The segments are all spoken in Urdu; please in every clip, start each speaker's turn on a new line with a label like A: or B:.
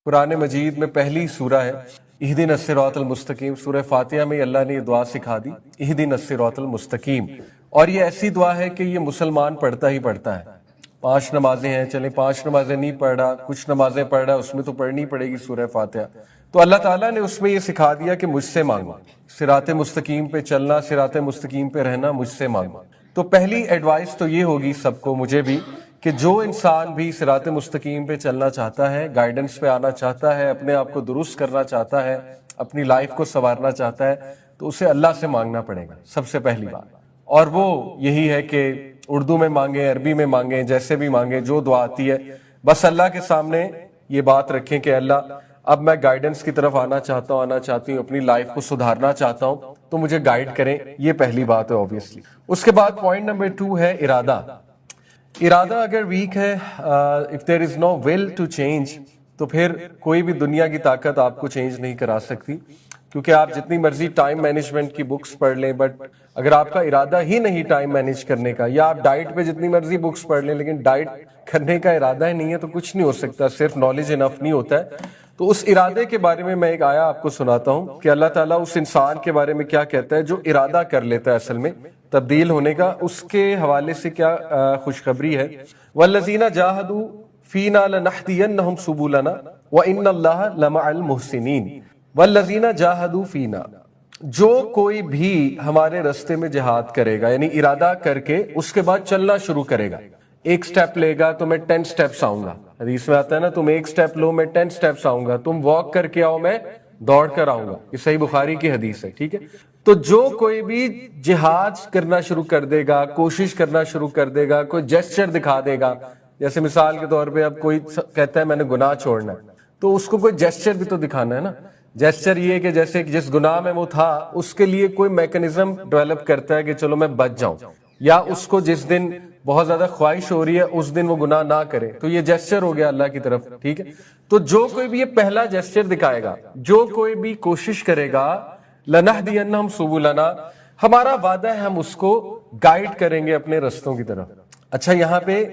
A: قرآن مجید میں پہلی سورہ ہے اہدنا الصراط المستقیم۔ سورہ فاتحہ میں اللہ نے یہ دعا سکھا دی، اہدنا الصراط المستقیم، اور یہ ایسی دعا ہے کہ یہ مسلمان پڑھتا ہی پڑھتا ہے۔ 5 نمازیں ہیں، چلیں 5 نمازیں نہیں پڑھ رہا، کچھ نمازیں پڑھ رہا، اس میں تو پڑھنی پڑے گی سورہ فاتحہ۔ تو اللہ تعالیٰ نے اس میں یہ سکھا دیا کہ مجھ سے مانگو، صراط مستقیم پہ چلنا، صراط مستقیم پہ رہنا، مجھ سے مانگو۔ تو پہلی ایڈوائس تو یہ ہوگی سب کو، مجھے بھی، کہ جو انسان بھی صراط مستقیم پہ چلنا چاہتا ہے، گائیڈنس پہ آنا چاہتا ہے، اپنے آپ کو درست کرنا چاہتا ہے، اپنی لائف کو سنوارنا چاہتا ہے، تو اسے اللہ سے مانگنا پڑے گا سب سے پہلی بات۔ اور وہ یہی ہے کہ اردو میں مانگیں، عربی میں مانگیں، جیسے بھی مانگیں، جو دعا آتی ہے، بس اللہ کے سامنے یہ بات رکھیں کہ اللہ اب میں گائیڈنس کی طرف آنا چاہتا ہوں، آنا چاہتی ہوں، اپنی لائف کو سدھارنا چاہتا ہوں، تو مجھے گائیڈ کریں۔ یہ پہلی بات ہے اوبویسلی۔ اس کے بعد پوائنٹ نمبر 2 ہے ارادہ۔ ارادہ اگر ویک ہے، if there is no will to change، تو پھر کوئی بھی دنیا کی طاقت آپ کو چینج نہیں کرا سکتی، کیونکہ آپ جتنی مرضی ٹائم مینجمنٹ کی بکس پڑھ لیں، بٹ اگر آپ کا ارادہ ہی نہیں ٹائم مینیج کرنے کا، یا آپ ڈائٹ پہ جتنی مرضی بکس پڑھ لیں لیکن ڈائٹ کرنے کا ارادہ ہی نہیں ہے، تو کچھ نہیں ہو سکتا، صرف نالج انف نہیں ہوتا ہے۔ تو اس ارادے کے بارے میں ایک آیا آپ کو سناتا ہوں کہ اللہ تعالیٰ اس انسان کے بارے میں کیا کہتا ہے جو ارادہ کر لیتا ہے اصل میں تبدیل ہونے کا، اس کے حوالے سے کیا خوشخبری ہے۔ وَالَّذِينَ جَاهَدُوا فِينَا لَنَهْدِيَنَّهُمْ سُبُلَنَا وَإِنَّ اللَّهَ لَمَعَ الْمُحْسِنِينَ وَالَّذِينَ جَاهَدُوا فِينَا، جو کوئی بھی ہمارے رستے میں جہاد کرے گا، یعنی ارادہ کر کے اس کے بعد چلنا شروع کرے گا، ایک سٹیپ لے گا تو میں 10 سٹیپس آؤں گا، حدیث میں آتا ہے نا، تم ایک سٹیپ لو میں 10 سٹیپس آؤں گا، تم واک کر کے آؤ میں دوڑ کر آؤں گا، یہ صحیح بخاری کی حدیث ہے، ٹھیک ہے۔ تو جو کوئی بھی جہاد کرنا شروع کر دے گا، کوشش کرنا شروع کر دے گا، کوئی جیسچر دکھا دے گا، جیسے مثال کے طور پہ اب کوئی کہتا ہے میں نے گناہ چھوڑنا ہے، تو اس کو کوئی جیسچر بھی تو دکھانا ہے نا۔ جیسچر یہ کہ جیسے جس گناہ میں وہ تھا اس کے لیے کوئی میکنزم ڈیولپ کرتا ہے کہ چلو میں بچ جاؤں، یا اس کو جس دن بہت زیادہ خواہش ہو رہی ہے اس دن وہ گناہ نہ کرے، تو یہ جیسچر ہو گیا اللہ کی طرف، ٹھیک ہے۔ تو جو کوئی بھی یہ پہلا جیسچر دکھائے گا، جو کوئی بھی کوشش کرے گا، لَنَهْدِيَنَّهُمْ سُبُلَنَا، ہمارا وعدہ ہے ہم اس کو گائیڈ کریں گے اپنے رستوں کی طرف۔ اچھا، یہاں پہ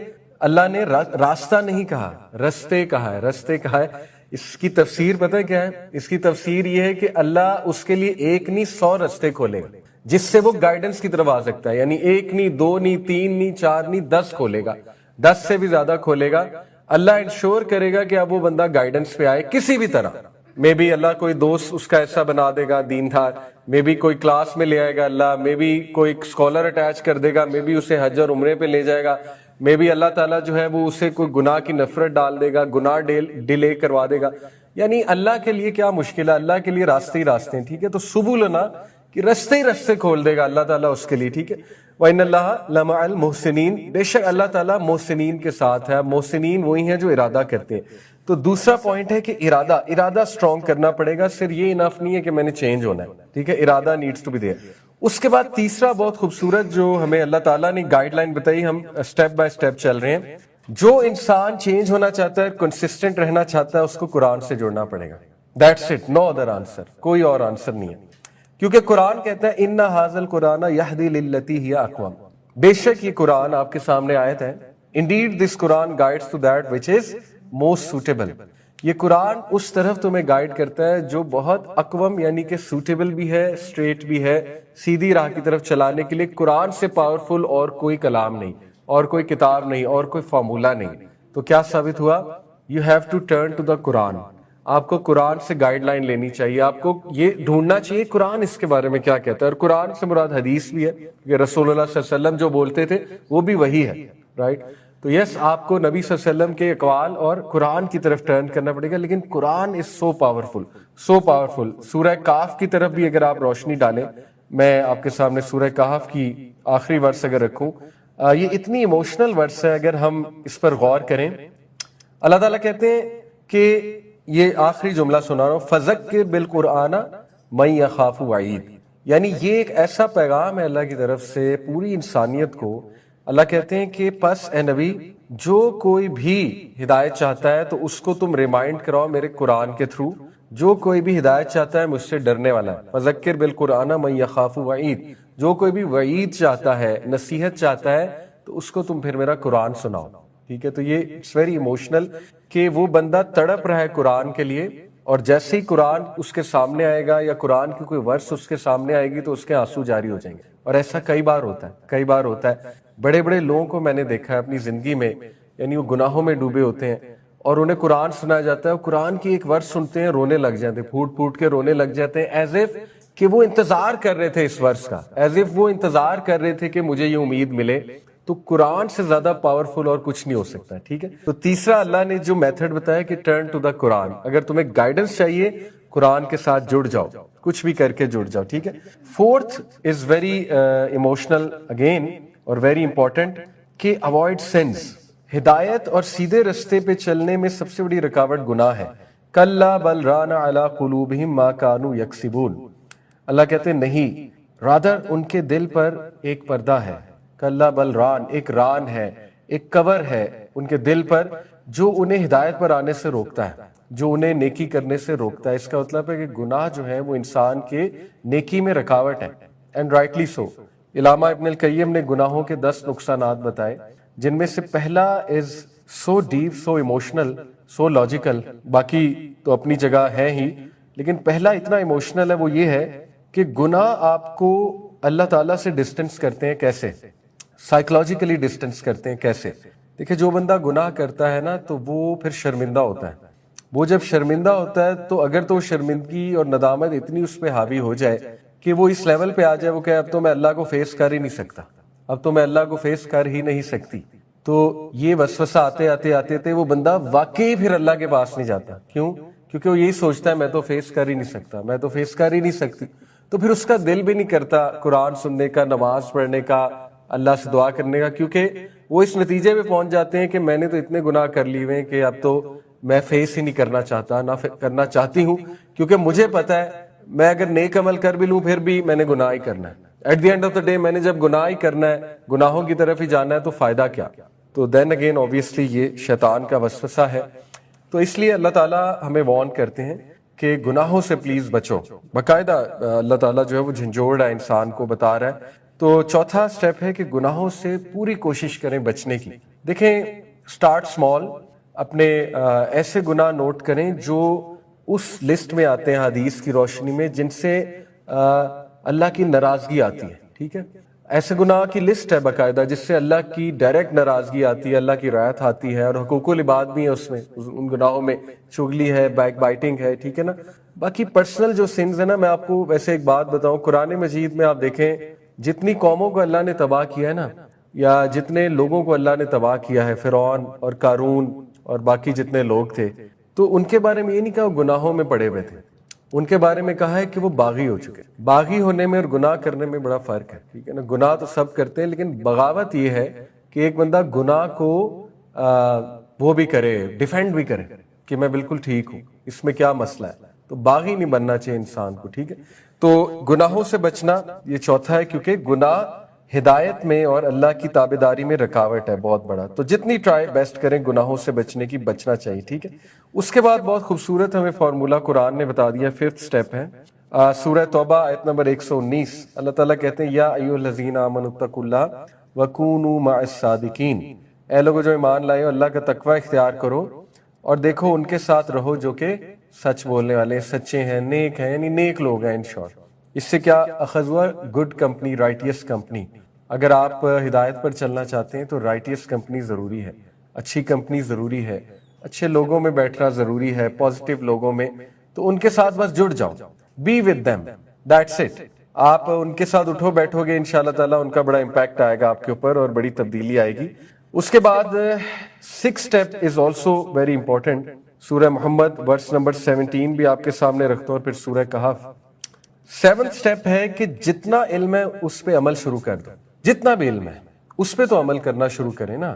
A: اللہ نے راستہ نہیں کہا، رستے کہا ہے، رستے کہا ہے۔ اس کی تفسیر پتہ ہے کیا ہے؟ اس کی تفسیر یہ ہے کہ اللہ اس کے لیے ایک نہیں 100 رستے کھولے گا جس سے وہ گائیڈنس کی طرف آ سکتا ہے، یعنی 1 نہیں، 2 نہیں، 3 نہیں، 4 نہیں، 10 کھولے گا، 10 سے بھی زیادہ کھولے گا۔ اللہ انشور کرے گا کہ اب وہ بندہ گائیڈنس پہ آئے کسی بھی طرح۔ مے بی اللہ کوئی دوست اس کا ایسا بنا دے گا دیندار، مے بی کوئی کلاس میں لے آئے گا اللہ، مے بی کوئی اسکالر اٹیچ کر دے گا، مے بی اسے حج اور عمرے پہ لے جائے گا، مے بی اللہ تعالیٰ جو ہے وہ اسے کوئی گناہ کی نفرت ڈال دے گا، گناہ ڈیلے کروا دے گا۔ یعنی اللہ کے لیے کیا مشکل ہے، اللہ کے لیے راستے ہی راستے ہیں، ٹھیک ہے۔ تو سبلنا کہ رستے ہی رستے کھول دے گا اللہ تعالیٰ اس کے لیے، ٹھیک ہے۔ وَإِنَّ اللَّهَ لَمَعَ الْمُحْسِنِينَ، بے شک اللہ تعالیٰ محسنین کے ساتھ ہے۔ محسنین وہی ہیں جو ارادہ کرتے ہیں۔ تو دوسرا پوائنٹ ہے کہ ارادہ اسٹرانگ کرنا پڑے گا، صرف یہ انف نہیں ہے کہ میں نے چینج ہونا ہے، ٹھیک ہے، ارادہ نیڈس ٹو بی دیئر۔ اس کے بعد تیسرا بہت خوبصورت جو ہمیں اللہ تعالیٰ نے گائیڈ لائن بتائی، ہم سٹیپ بائی سٹیپ چل رہے ہیں۔ جو انسان چینج ہونا چاہتا ہے، کنسسٹنٹ رہنا چاہتا ہے، اس کو قرآن سے جوڑنا پڑے گا۔ That's it, no other answer, کوئی اور آنسر نہیں ہے، کیونکہ قرآن کہتا ہے اِنَّ هَٰذَا الْقُرْآنَ يَهْدِي لِلَّتِي هِيَ أَقْوَمُ، بے شک یہ قرآن آپ کے سامنے آیت ہے، indeed this Quran guides to that which is most suitable، یہ قرآن اس طرف تمہیں گائیڈ کرتا ہے جو بہت اقوم، یعنی کہ سوٹیبل بھی ہے، اسٹریٹ بھی ہے، سیدھی راہ کی طرف چلانے کے لیے قرآن سے پاورفل اور کوئی کلام نہیں، اور کوئی کتاب نہیں، اور کوئی فارمولہ نہیں۔ تو کیا ثابت ہوا؟ you have to turn to the قرآن، آپ کو قرآن سے گائیڈ لائن لینی چاہیے، آپ کو یہ ڈھونڈنا چاہیے قرآن اس کے بارے میں کیا کہتا ہے، اور قرآن سے مراد حدیث بھی ہے کہ رسول اللہ صلی اللہ علیہ وسلم جو بولتے تھے وہ بھی وہی ہے، رائٹ۔ تو یس، آپ کو نبی صلی اللہ علیہ وسلم کے اقوال اور قرآن کی طرف ٹرن کرنا پڑے گا، لیکن قرآن is so powerful, so powerful. سورہ کہف کی طرف بھی اگر آپ روشنی ڈالیں، میں آپ کے سامنے سورہ کہف کی آخری ورس اگر رکھوں، یہ اتنی ایموشنل ورس ہے، اگر ہم اس پر غور کریں۔ اللہ تعالیٰ کہتے ہیں کہ یہ آخری جملہ سنا رہا ہوں، فَذَكِّرْ بِالْقُرْآنَ مَن يَخَافُ وَعِيدِ، یعنی یہ ایک ایسا پیغام ہے اللہ کی طرف سے پوری انسانیت کو۔ اللہ کہتے ہیں کہ پس اے نبی، جو کوئی بھی ہدایت چاہتا ہے تو اس کو تم ریمائنڈ کراؤ میرے قرآن کے تھرو، جو کوئی بھی ہدایت چاہتا ہے مجھ سے ڈرنے والا ہے۔ فَذَكِّرْ بِالْقُرْآنَ مَن يَخَافُ وَعِيدِ، جو کوئی بھی وعید چاہتا ہے، نصیحت چاہتا ہے، تو اس کو تم پھر میرا قرآن سناؤ، ٹھیک ہے. تو یہ اٹس ویری ایموشنل کہ وہ بندہ تڑپ رہا ہے قرآن کے لیے، اور جیسے ہی قرآن اس کے سامنے آئے گا یا قرآن کی کوئی ورس اس کے سامنے آئے گی تو اس کے آنسو جاری ہو جائیں گے. اور ایسا کئی بار ہوتا ہے، کئی بار ہوتا ہے. بڑے بڑے لوگوں کو میں نے دیکھا ہے اپنی زندگی میں، یعنی وہ گناہوں میں ڈوبے ہوتے ہیں اور انہیں قرآن سنایا جاتا ہے، اور قرآن کی ایک ورس سنتے ہیں، رونے لگ جاتے ہیں، پھوٹ پھوٹ کے رونے لگ جاتے ہیں، ایز اف کہ وہ انتظار کر رہے تھے اس ورس کا، ایز اف وہ انتظار کر رہے تھے کہ مجھے یہ امید ملے. تو قرآن سے زیادہ پاورفل اور کچھ نہیں ہو سکتا. ٹھیک ہے. تو تیسرا اللہ نے جو میتھڈ بتایا کہ ٹرن ٹو دا قرآن، اگر تمہیں گائیڈنس چاہیے قرآن کے ساتھ جڑ جاؤ، کچھ بھی کر کے جڑ جاؤ. ٹھیک ہے. Fourth is very emotional again اور ویری امپورٹنٹ کہ اوائڈ سنس. ہدایت اور سیدھے رستے پہ چلنے میں سب سے بڑی رکاوٹ گناہ ہے. کلا بل ران علی قلوبہم ما کانوا یکسبون. اللہ کہتے ہیں نہیں، رادر ان کے دل پر ایک پردہ ہے. کلا بل ران، ایک ران ہے، ایک کور ہے ان کے دل پر جو انہیں ہدایت پر آنے سے روکتا ہے، جو انہیں نیکی کرنے سے روکتا ہے. اس کا مطلب ہے کہ گناہ جو ہے وہ انسان کے نیکی میں رکاوٹ ہے. And rightly so. علامہ ابن القیم نے گناہوں کے 10 نقصانات بتائے، جن میں سے پہلا از سو ڈیپ، سو ایموشنل، سو لاجیکل، باقی تو اپنی جگہ ہے ہی، لیکن پہلا اتنا ایموشنل ہے، وہ یہ ہے کہ گناہ آپ کو اللہ تعالیٰ سے ڈسٹنس کرتے ہیں. کیسے؟ سائیکولوجیکلی ڈسٹنس کرتے ہیں. کیسے؟ دیکھیں، جو بندہ گناہ کرتا ہے نا تو وہ پھر شرمندہ ہوتا ہے. وہ جب شرمندہ ہوتا ہے تو اگر تو شرمندگی اور ندامت اتنی اس پہ حاوی ہو جائے کہ وہ اس لیول پہ آ جائے وہ کہ اب تو میں اللہ کو فیس کر ہی نہیں سکتا، اب تو میں اللہ کو فیس کر ہی نہیں سکتی، تو یہ وسوسہ آتے آتے آتے آتے وہ بندہ واقعی پھر اللہ کے پاس نہیں جاتا. کیوں؟ کیونکہ وہ یہی سوچتا ہے میں تو فیس کر ہی نہیں سکتا، میں تو فیس کر ہی نہیں سکتی. تو پھر اس کا دل بھی نہیں کرتا قرآن سننے کا، نماز پڑھنے کا، اللہ سے دعا کرنے کا، کیونکہ وہ اس نتیجے پہ پہنچ جاتے ہیں کہ میں نے تو اتنے گناہ کر لیے ہوئے ہیں کہ اب تو میں فیس ہی نہیں کرنا چاہتا، نہ کرنا چاہتی ہوں، کیونکہ مجھے پتا ہے میں اگر نیک عمل کر بھی لوں پھر بھی میں نے گناہ ہی کرنا ہے. At the end of the day میں نے جب گناہ ہی کرنا ہے، گناہوں کی طرف ہی جانا ہے، تو فائدہ کیا؟ تو دین اگین اوبیسلی یہ شیطان کا وسوسہ ہے. تو اس لیے اللہ تعالیٰ ہمیں وارن کرتے ہیں کہ گناہوں سے پلیز بچو. باقاعدہ اللہ تعالیٰ جو ہے وہ جھنجھوڑ رہا ہے، انسان کو بتا رہا ہے. تو چوتھا سٹیپ ہے کہ گناہوں سے پوری کوشش کریں بچنے کی. دیکھیں، سٹارٹ سمال، اپنے ایسے گناہ نوٹ کریں جو اس لسٹ میں آتے ہیں حدیث کی روشنی میں جن سے اللہ کی ناراضگی آتی ہے. ٹھیک ہے. ایسے گناہ کی لسٹ ہے باقاعدہ جس سے اللہ کی ڈائریکٹ ناراضگی آتی ہے، اللہ کی رعایت آتی ہے، اور حقوق العباد بھی ہے اس میں، ان گناہوں میں چغلی ہے، بیک بائٹنگ ہے. ٹھیک ہے نا. باقی پرسنل جو سنز ہے نا، میں آپ کو ویسے ایک بات بتاؤں، قرآن مجید میں آپ دیکھیں جتنی قوموں کو اللہ نے تباہ کیا ہے نا، یا جتنے لوگوں کو اللہ نے تباہ کیا ہے، فرعون اور قارون اور باقی جتنے لوگ تھے، تو ان کے بارے میں یہ نہیں کہا وہ گناہوں میں پڑے ہوئے تھے، ان کے بارے میں کہا ہے کہ وہ باغی ہو چکے. باغی ہونے میں اور گناہ کرنے میں بڑا فرق ہے. ٹھیک ہے نا. گناہ تو سب کرتے ہیں، لیکن بغاوت یہ ہے کہ ایک بندہ گناہ کو وہ بھی کرے، ڈیفینڈ بھی کرے کہ میں بالکل ٹھیک ہوں، اس میں کیا مسئلہ ہے. تو باغی نہیں بننا چاہیے انسان کو. ٹھیک ہے. تو گناہوں سے بچنا یہ چوتھا ہے، کیونکہ گناہ ہدایت میں اور اللہ کی تابعداری میں رکاوٹ ہے بہت بڑا. تو جتنی ٹرائی بیسٹ کریں گناہوں سے بچنے کی، بچنا چاہیے. ٹھیک ہے. اس کے بعد بہت خوبصورت ہمیں فارمولہ قرآن نے بتا دیا. 5th سٹیپ ہے سورہ توبہ آیت نمبر 119. اللہ تعالیٰ کہتے ہیں یا ایھا الذین آمنوا اتقوا اللہ وکونوا مع الصادقین. اے لوگوں جو ایمان لائے ہو، اللہ کا تقوی اختیار کرو اور دیکھو ان کے ساتھ رہو جو کہ سچ بولنے والے ہیں، سچے ہیں، نیک ہیں، یعنی نیک لوگ ہیں. ان شارٹ اس سے کیا اخذ ہوا؟ Good company, رائٹیس company. اگر آپ ہدایت پر چلنا چاہتے ہیں تو رائٹیس کمپنی ضروری ہے، اچھی کمپنی ضروری ہے، اچھے لوگوں میں بیٹھنا ضروری ہے، پازیٹیو لوگوں میں. تو ان کے ساتھ بس جڑ جاؤ، be with them, that's it. آپ ان کے ساتھ اٹھو بیٹھو گے، انشاءاللہ تعالیٰ ان کا بڑا امپیکٹ آئے گا آپ کے اوپر اور بڑی تبدیلی آئے گی. اس کے بعد 6th step is also very important. سورہ محمد ورس نمبر 17 بھی آپ کے سامنے رکھتا ہوں، اور پھر سورہ کہف. 7th سٹیپ ہے کہ جتنا علم ہے اس پہ عمل شروع کر دو. جتنا بھی علم ہے اس پہ تو عمل کرنا شروع کریں نا،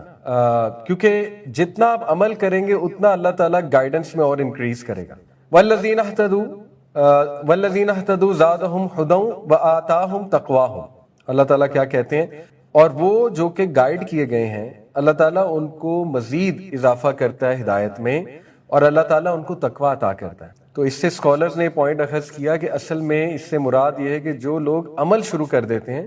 A: کیونکہ جتنا آپ عمل کریں گے اتنا اللہ تعالیٰ گائیڈنس میں اور انکریز کرے گا. والذین اہتدوا زادہم ھدی وآتاہم تقواہم. اللہ تعالیٰ کیا کہتے ہیں؟ اور وہ جو کہ گائیڈ کیے گئے ہیں، اللہ تعالیٰ ان کو مزید اضافہ کرتا ہے ہدایت میں، اور اللہ تعالیٰ ان کو تقویٰ عطا کرتا ہے. تو اس سے اسکالرز نے پوائنٹ اخذ کیا کہ اصل میں اس سے مراد یہ ہے کہ جو لوگ عمل شروع کر دیتے ہیں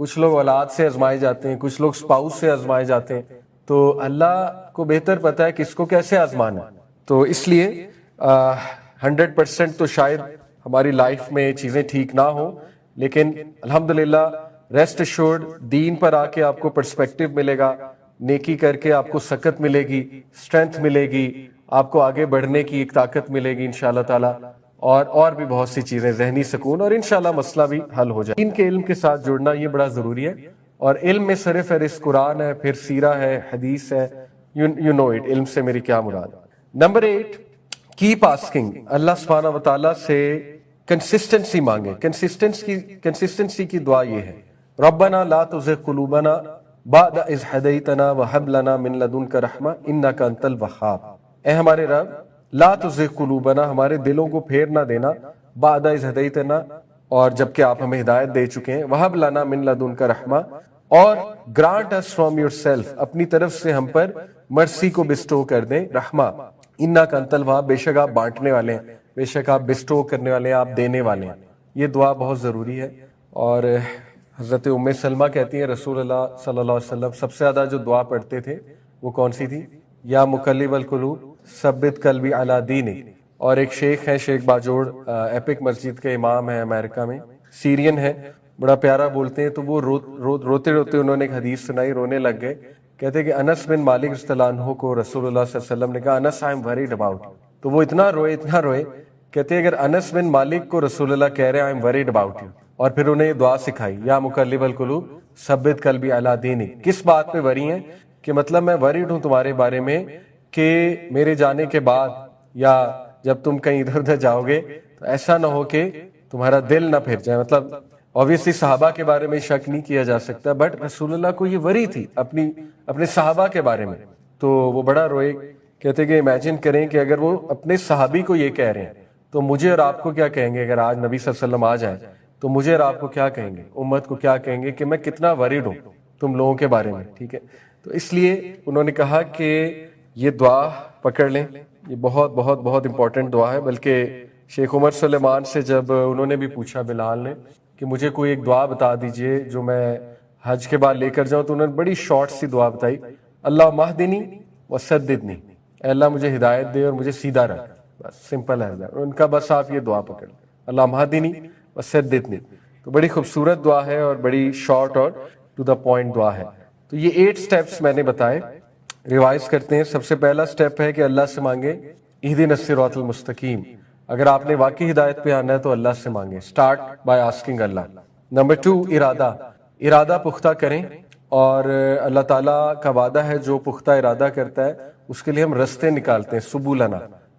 A: کچھ لوگ اولاد سے آزمائے جاتے ہیں, کچھ لوگ اسپاؤس سے آزمائے جاتے ہیں. تو اللہ کو بہتر پتہ ہے کس کو کیسے آزمانا. تو اس لیے 100% تو شاید ہماری لائف میں چیزیں ٹھیک نہ ہوں, لیکن الحمدللہ ریسٹ ایشورڈ دین پر آ کے آپ کو پرسپیکٹو ملے گا, نیکی کر کے آپ کو سکت ملے گی, اسٹرینتھ ملے گی, آپ کو آگے بڑھنے کی ایک طاقت ملے گی انشاءاللہ تعالیٰ, اور بھی بہت سی چیزیں, ذہنی سکون, اور انشاءاللہ مسئلہ بھی حل ہو جائے. دین کے علم کے ساتھ جڑنا یہ بڑا ضروری ہے, اور علم میں سر فہرست قرآن ہے, پھر سیرہ ہے, حدیث ہے, یو نو اٹ. علم سے میری کیا مراد. Number 8, keep asking. اللہ سبحانہ و تعالیٰ سے کنسسٹنسی مانگے. کنسسٹنسی کی دعا یہ ہے, ربنا لا تزغ قلوبنا بعد اذ ہدیتنا وہب لنا من لدنک رحمہ انک انت الوہاب. اے ہمارے رب, لا تزغ قلوبنا, ہمارے دلوں کو پھیر نہ دینا, بعد اذ ہدیتنا, اور جبکہ آپ ہمیں ہدایت دے چکے ہیں, وہب لنا من لدنک رحمہ, اور grant us from yourself, اپنی طرف سے ہم پر مرسی کو بسٹو کر دیں, رحمہ, انک انت الوہاب, بے شک آپ بانٹنے والے ہیں, بے شک آپ بسٹو کرنے والے ہیں, آپ دینے والے ہیں. یہ دعا بہت ضروری ہے. اور حضرت ام سلمہ کہتی ہیں رسول اللہ صلی اللہ علیہ وسلم سب سے زیادہ جو دعا پڑھتے تھے وہ کون سی تھی؟ یا مقلب القلوب ثبت قلبی علی دینک. اور ایک شیخ ہیں, شیخ باجوڑ, ایپک مسجد کے امام ہیں امریکہ میں, سیرین ہے, بڑا پیارا بولتے ہیں. تو وہ روتے روتے انہوں نے ایک حدیث سنائی, رونے لگ گئے. کہتے کہ انس بن مالک رضی اللہ عنہ کو رسول اللہ صلی اللہ علیہ وسلم نے کہا انس آئی ایم وریڈ اباؤٹ. تو وہ اتنا روئے. کہتے اگر انس بن مالک کو رسول اللہ کہہ رہے ہیں I am worried about you, اور پھر انہیں یہ دعا سکھائی, یا مقلب القلوب ثبت قلبی علی دینک. کس بات پہ وری ہیں؟ کہ مطلب میں وریڈ ہوں تمہارے بارے میں کہ میرے جانے کے بعد یا جب تم کہیں ادھر ادھر جاؤ گے تو ایسا نہ ہو کہ تمہارا دل نہ پھر جائے. مطلب obviously صحابہ کے بارے میں شک نہیں کیا جا سکتا, بٹ رسول اللہ کو یہ وری تھی اپنے صحابہ کے بارے میں. تو وہ بڑا روئے. کہتے کہ امیجن کریں کہ اگر وہ اپنے صحابی کو یہ کہہ رہے ہیں تو مجھے اور آپ کو کیا کہیں گے؟ اگر آج نبی صلی اللہ علیہ وسلم آ جائیں تو مجھے اور آپ کو کیا کہیں گے؟ امت کو کیا کہیں گے کہ میں کتنا وریڈ ہوں تم لوگوں کے بارے میں. ٹھیک ہے, تو اس لیے انہوں نے کہا کہ یہ دعا پکڑ لیں, یہ بہت بہت بہت امپورٹنٹ دعا ہے. بلکہ شیخ عمر سلیمان سے جب انہوں نے بھی پوچھا بلال نے کہ مجھے کوئی ایک دعا بتا دیجئے جو میں حج کے بعد لے کر جاؤں, تو انہوں نے بڑی شارٹ سی دعا بتائی, اللہ مہدنی وسددنی, اے اللہ مجھے ہدایت دے اور مجھے سیدھا رکھ. بس سمپل ہے ان کا, بس آپ یہ دعا پکڑ, اللہ مہدنی وسددنی. تو بڑی خوبصورت دعا ہے اور بڑی شارٹ اور ٹو دا پوائنٹ دعا ہے. تو یہ 8 سٹیپس میں نے بتائے, ریوائز کرتے ہیں. سب سے پہلا سٹیپ ہے کہ اللہ سے مانگے اہدنا الصراط المستقیم. اگر آپ نے واقعی ہدایت پہ آنا ہے تو اللہ سے مانگے, start by asking Allah. Number 2, ارادہ پختہ کریں, اور اللہ تعالیٰ کا وعدہ ہے جو پختہ ارادہ کرتا ہے اس کے لیے ہم رستے نکالتے ہیں, سبولنا,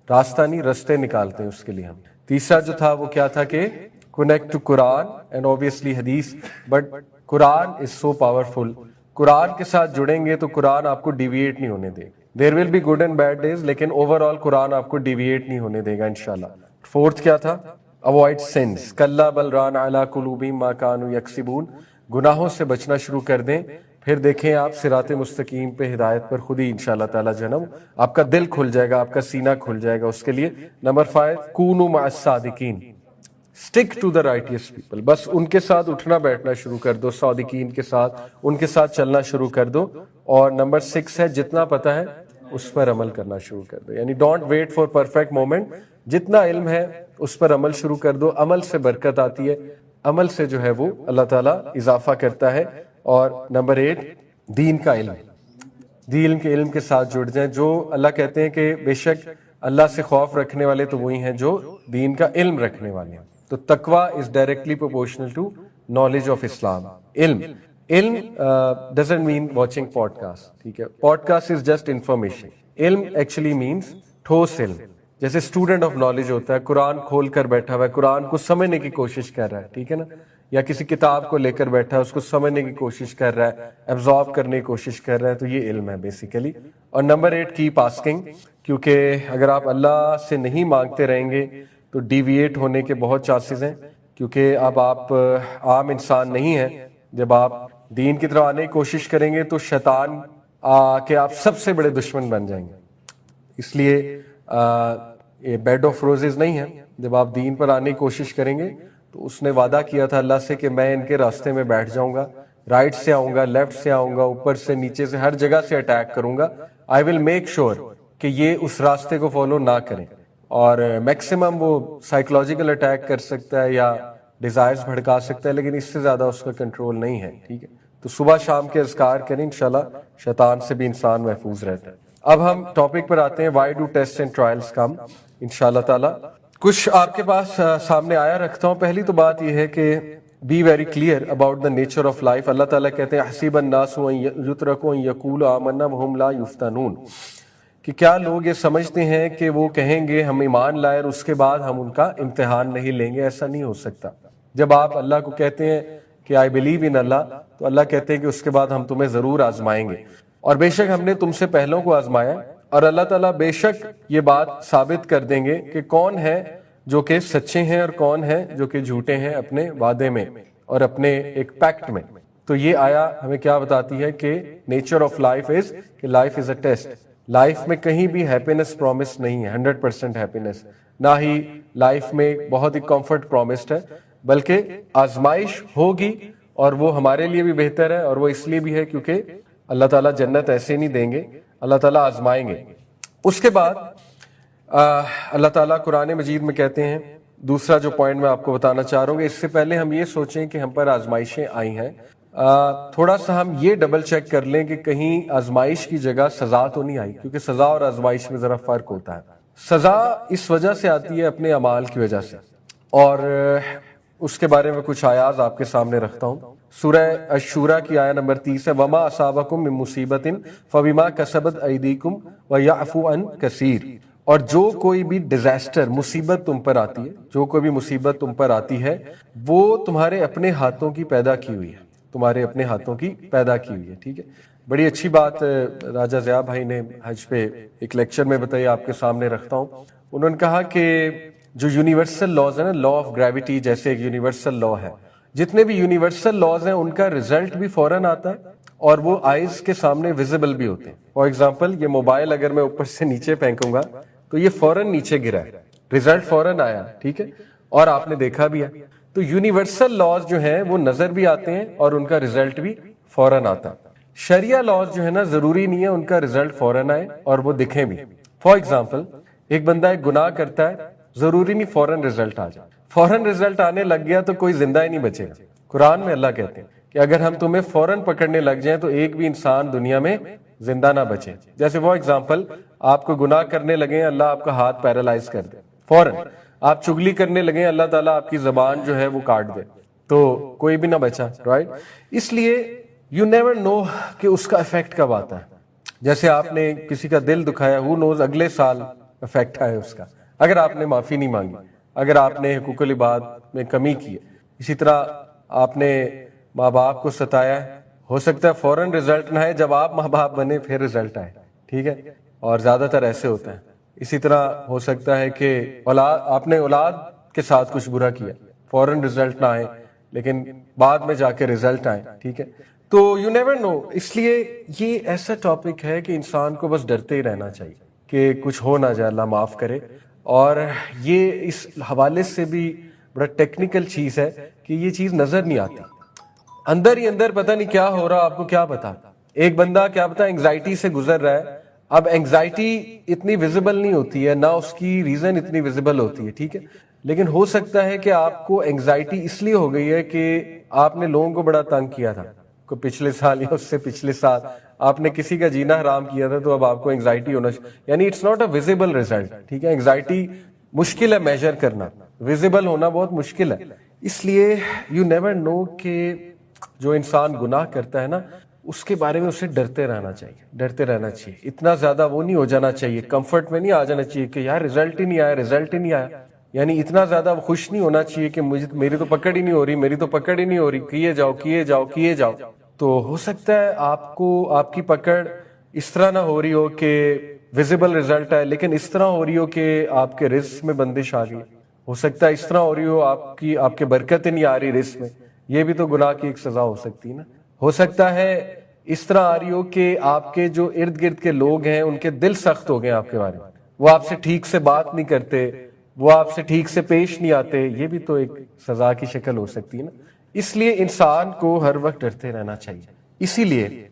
A: راستہ نہیں رستے نکالتے ہیں اس کے لیے ہم. تیسرا جو تھا وہ کیا تھا کہ connect to Quran and obviously hadith, but Quran is so powerful. قرآن کے ساتھ جڑیں گے تو قرآن آپ کو ڈیویٹ نہیں ہونے دے گا. There will be good and bad days, لیکن اوور آل قرآن آپ کو ڈیویٹ نہیں ہونے دے گا انشاءاللہ. 4 کیا تھا؟ اوائڈ سنس, کلا بل ران علی قلوبہم ما کانوا یکسبون. گناہوں سے بچنا شروع کر دیں, پھر دیکھیں آپ صراط مستقیم پہ ہدایت پر خود ہی انشاءاللہ تعالی جنم, آپ کا دل کھل جائے گا, آپ کا سینہ کھل جائے گا اس کے لیے. نمبر 5, کونوا مع الصادقین, stick to the righteous people. بس ان کے ساتھ اٹھنا بیٹھنا شروع کر دو, صادقین کے ساتھ, ان کے ساتھ چلنا شروع کر دو. اور نمبر 6 ہے جتنا پتہ ہے اس پر عمل کرنا شروع کر دو, یعنی don't wait for perfect moment. جتنا علم ہے اس پر عمل شروع کر دو. عمل سے برکت آتی ہے, عمل سے جو ہے وہ اللہ تعالیٰ اضافہ کرتا ہے. اور نمبر 8, دین کا علم, دین کے علم کے ساتھ جڑ جائیں. جو اللہ کہتے ہیں کہ بے شک اللہ سے خوف رکھنے والے تو وہی ہیں جو دین کا علم رکھنے والے ہیں. تو taqwa is directly proportional to knowledge of Islam. علم doesn't mean watching podcast, ٹھیک ہے, podcast is just information. علم ایکچولی مینس ٹھوس علم. جیسے اسٹوڈنٹ آف نالج ہوتا ہے, قرآن کھول کر بیٹھا ہوا ہے, قرآن کو سمجھنے کی کوشش کر رہا ہے, ٹھیک ہے نا, یا کسی کتاب کو لے کر بیٹھا ہے, اس کو سمجھنے کی کوشش کر رہا ہے, ایبزارب کرنے کی کوشش کر رہا ہے, تو یہ علم ہے بیسیکلی. اور نمبر 8, کیپ آسکنگ, کیونکہ اگر آپ اللہ سے نہیں مانگتے رہیں گے تو ڈیویٹ ہونے کے بہت چانسز ہیں, کیونکہ اب آپ عام انسان نہیں ہیں. جب آپ دین کی طرف آنے کی کوشش کریں گے تو شیطان کہ آپ سب سے بڑے دشمن بن جائیں گے. اس لیے یہ بیڈ آف روزز نہیں ہے. جب آپ دین پر آنے کی کوشش کریں گے تو اس نے وعدہ کیا تھا اللہ سے کہ میں ان کے راستے میں بیٹھ جاؤں گا, رائٹ سے آؤں گا, لیفٹ سے آؤں گا, اوپر سے نیچے سے, ہر جگہ سے اٹیک کروں گا. آئی ول میک شیور کہ یہ اس راستے کو فالو نہ کریں. اور میکسیمم وہ سائیکولوجیکل اٹیک کر سکتا ہے یا ڈیزائرز بھڑکا سکتا ہے, لیکن اس سے زیادہ اس کا کنٹرول نہیں ہے. ٹھیک ہے, تو صبح شام کے اذکار کریں, انشاءاللہ شیطان سے بھی انسان محفوظ رہتا ہے. اب ہم ٹاپک پر آتے ہیں, why do test and trials come. انشاءاللہ تعالی کچھ آپ کے پاس سامنے آیا رکھتا ہوں. پہلی تو بات یہ ہے کہ be very clear about the nature of life. اللہ تعالیٰ کہتے ہیں حسیب الناس ان یترکوا ان یقولوا آمنا وہم لا یفتنون, کہ کیا لوگ یہ سمجھتے ہیں کہ وہ کہیں گے ہم ایمان لائے اور اس کے بعد ہم ان کا امتحان نہیں لیں گے. ایسا نہیں ہو سکتا. جب آپ اللہ کو کہتے ہیں کہ آئی بلیو ان اللہ, تو اللہ کہتے ہیں کہ اس کے بعد ہم تمہیں ضرور آزمائیں گے, اور بے شک ہم نے تم سے پہلوں کو آزمایا, اور اللہ تعالیٰ بے شک یہ بات ثابت کر دیں گے کہ کون ہے جو کہ سچے ہیں اور کون ہے جو کہ جھوٹے ہیں اپنے وعدے میں اور اپنے ایک پیکٹ میں. تو یہ آیا ہمیں کیا بتاتی ہے کہ نیچر آف لائف از کہ life is a test. Life میں کہیں بھی ہیپینس پرومس نہیں ہے, 100% ہیپینس, نہ ہی لائف میں بہت ہی کمفرٹ پرومسڈ ہے, بلکہ آزمائش ہوگی, اور وہ ہمارے لیے بھی بہتر ہے, اور وہ اس لیے بھی ہے کیونکہ اللہ تعالیٰ جنت ایسے نہیں دیں گے, اللہ تعالیٰ آزمائیں گے. اس کے بعد اللہ تعالیٰ قرآن مجید میں کہتے ہیں, دوسرا جو پوائنٹ میں آپ کو بتانا چاہ رہا ہوں, کہ اس سے پہلے ہم یہ سوچیں کہ ہم پر آزمائشیں آئی ہیں, تھوڑا سا ہم یہ ڈبل چیک کر لیں کہ کہیں آزمائش کی جگہ سزا تو نہیں آئی, کیونکہ سزا اور آزمائش میں ذرا فرق ہوتا ہے. سزا اس وجہ سے آتی ہے اپنے اعمال کی وجہ سے, اور اس کے بارے میں کچھ آیات آپ کے سامنے رکھتا ہوں. سورہ الشورى کی آیت نمبر 30 ہے, وما اصابکم من مصیبت فبما کسبت ایدیکم ویعفو عن کثیر. اور جو کوئی بھی ڈیزاسٹر, مصیبت تم پر آتی ہے, جو کوئی بھی مصیبت تم پر آتی ہے, وہ تمہارے اپنے ہاتھوں کی پیدا کی ہوئی ہے, تمہارے اپنے ہاتھوں کی پیدا کی ہوئی ہے. ٹھیک ہے, بڑی اچھی بات راجہ ضیاء بھائی نے حج پہ ایک لیکچر میں بتائی, آپ کے سامنے رکھتا ہوں. انہوں نے کہا کہ جو یونیورسل لاز ہے نا, لا آف گریوٹی جیسے ایک یونیورسل لا ہے, جتنے بھی یونیورسل لاز ہیں ان کا ریزلٹ بھی فوراً آتا ہے, اور وہ آئیز کے سامنے ویزیبل بھی ہوتے ہیں. فار ایگزامپل, یہ موبائل اگر میں اوپر سے نیچے پھینکوں گا تو یہ فوراً نیچے گرا ہے, ریزلٹ فوراً آیا. ٹھیک ہے, اور آپ نے دیکھا بھی ہے. تو یونیورسل لاز جو ہیں وہ نظر بھی آتے ہیں اور ان کا ریزلٹ بھی فوراً آتا ہے. شریعہ لاز جو ہے نا, ضروری نہیں ہے ان کا ریزلٹ فوراً آئے اور وہ دکھیں بھی. فار ایگزامپل, ایک بندہ ایک گناہ کرتا ہے, ضروری نہیں فوراً ریزلٹ آ جائے. فوراً ریزلٹ آنے لگ گیا تو کوئی زندہ ہی نہیں بچے گا. قرآن میں اللہ کہتے ہیں کہ اگر ہم تمہیں فوراً پکڑنے لگ جائیں تو ایک بھی انسان دنیا میں زندہ نہ بچے. جیسے فار ایگزامپل, آپ کو گناہ کرنے لگے, اللہ آپ کا ہاتھ پیرالائز کر دے فوراً. آپ چگلی کرنے لگے, اللہ تعالیٰ آپ کی زبان جو ہے وہ کاٹ دے, تو کوئی بھی نہ بچا. رائٹ, اس لیے یو نیور نو کہ اس کا افیکٹ کب آتا ہے. جیسے آپ نے کسی کا دل دکھایا, ہو نوز اگلے سال افیکٹ آئے اس کا, اگر آپ نے معافی نہیں مانگی, اگر آپ نے حقوق العباد میں کمی کی. اسی طرح آپ نے ماں باپ کو ستایا ہے, ہو سکتا ہے فوراً رزلٹ نہ آئے, جب آپ ماں باپ بنے پھر رزلٹ آئے. ٹھیک ہے, اور زیادہ تر ایسے ہوتا ہے. اسی طرح ہو سکتا ہے کہ آپ نے اولاد کے ساتھ کچھ برا کیا, فوراً رزلٹ نہ آئے لیکن بعد میں جا کے رزلٹ آئے. ٹھیک ہے, تو یو نیور نو. اس لیے یہ ایسا ٹاپک ہے کہ انسان کو بس ڈرتے ہی رہنا چاہیے کہ کچھ ہو نہ جائے, اللہ معاف کرے. اور یہ اس حوالے سے بھی بڑا ٹیکنیکل چیز ہے کہ یہ چیز نظر نہیں آتی, اندر ہی اندر پتہ نہیں کیا ہو رہا, آپ کو کیا پتا. ایک بندہ کیا پتا انگزائٹی سے گزر رہا ہے, اب انگزائٹی اتنی ویزیبل نہیں ہوتی ہے, نہ اس کی ریزن اتنی ویزیبل ہوتی ہے. ٹھیک ہے, لیکن ہو سکتا ہے کہ آپ کو انگزائٹی اس لیے ہو گئی ہے کہ آپ نے لوگوں کو بڑا تنگ کیا تھا, کو پچھلے سال یا اس سے پچھلے سال آپ نے کسی کا جینا حرام کیا تھا, تو اب آپ کو انگزائٹی ہونا, یعنی it's not a visible result. ٹھیک ہے, انگزائٹی مشکل ہے میجر کرنا, ویزیبل ہونا بہت مشکل ہے. اس لیے یو نیور نو کہ جو انسان گناہ کرتا ہے نا, اس کے بارے میں اسے ڈرتے رہنا چاہیے, ڈرتے رہنا چاہیے. اتنا زیادہ وہ نہیں ہو جانا چاہیے, کمفرٹ میں نہیں آ جانا چاہیے کہ یار رزلٹ ہی نہیں آیا, رزلٹ ہی نہیں آیا. یعنی اتنا زیادہ خوش نہیں ہونا چاہیے کہ میری تو پکڑ ہی نہیں ہو رہی, میری تو پکڑ ہی نہیں ہو رہی, کیے جاؤ کیے جاؤ کیے جاؤ. تو ہو سکتا ہے آپ کو آپ کی پکڑ اس طرح نہ ہو رہی ہو کہ ویزیبل رزلٹ ہے, لیکن اس طرح ہو رہی ہو کہ آپ کے رزق میں بندش آ گئی. ہو سکتا ہے اس طرح ہو رہی ہو آپ کے برکت نہیں آ رہی رزق میں, یہ بھی تو گناہ کی ایک سزا ہو سکتی ہے نا. ہو سکتا ہے اس طرح آ رہی ہو کہ آپ کے جو ارد گرد کے لوگ ہیں ان کے دل سخت ہو گئے آپ کے بارے میں, وہ آپ سے ٹھیک سے بات نہیں کرتے, وہ آپ سے ٹھیک سے پیش نہیں آتے, یہ بھی تو ایک سزا کی شکل ہو سکتی ہے نا. اس لیے انسان کو ہر وقت ڈرتے رہنا چاہیے. اسی لیے